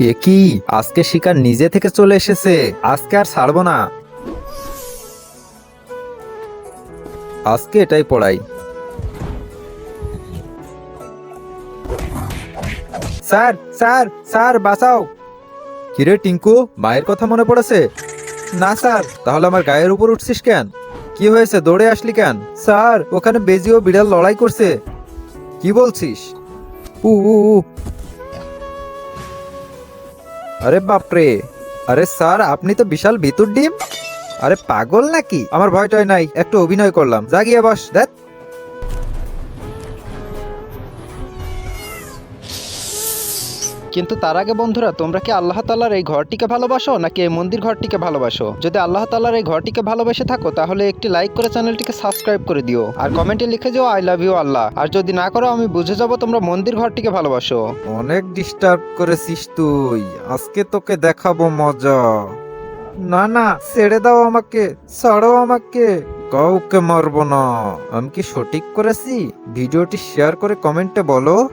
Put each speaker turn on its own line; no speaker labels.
এ কি, আজকে শিকার নিজে থেকে চলে এসেছে। আজকে আর ছাড়বো না। আজকে এটাই পড়াই। স্যার, স্যার, স্যার বাঁচাও। কিরে টিঙ্কু, মায়ের কথা মনে পড়েছে? না স্যার। তাহলে আমার গায়ের উপর উঠছিস কেন? কি হয়েছে, দৌড়ে আসলি কেন? স্যার, ওখানে বেজি ও বিড়াল লড়াই করছে। কি বলছিস? উ উ উ। আরে বাপরে। আরে স্যার, আপনি তো বিশাল ভিতুর ডিম। আরে পাগল নাকি? আমার ভয়টাই নাই, একটু অভিনয় করলাম। জাগিয়ে বস দেখ।
কিন্তু তার আগে বন্ধুরা, তোমরা কি আল্লাহ তাআলার এই ঘরটিকে ভালোবাসো নাকি এই মন্দির ঘরটিকে ভালোবাসো? যদি আল্লাহ তাআলার এই ঘরটিকে ভালোবেসে থাকো তাহলে একটি লাইক করে চ্যানেলটিকে সাবস্ক্রাইব করে দিও আর কমেন্টে লিখে যাও আই লাভ ইউ আল্লাহ। আর যদি না করো আমি বুঝে যাব তোমরা মন্দির ঘরটিকে ভালোবাসো।
অনেক ডিস্টার্ব করেছিস তুই। আজকে তোকে দেখাবো মজা। না না, ছেড়ে দাও আমাকে, ছাড়ো আমাকে। কাউকে মারবো না। আমি কি সঠিক করেছি? ভিডিওটি শেয়ার করে কমেন্টে বলো।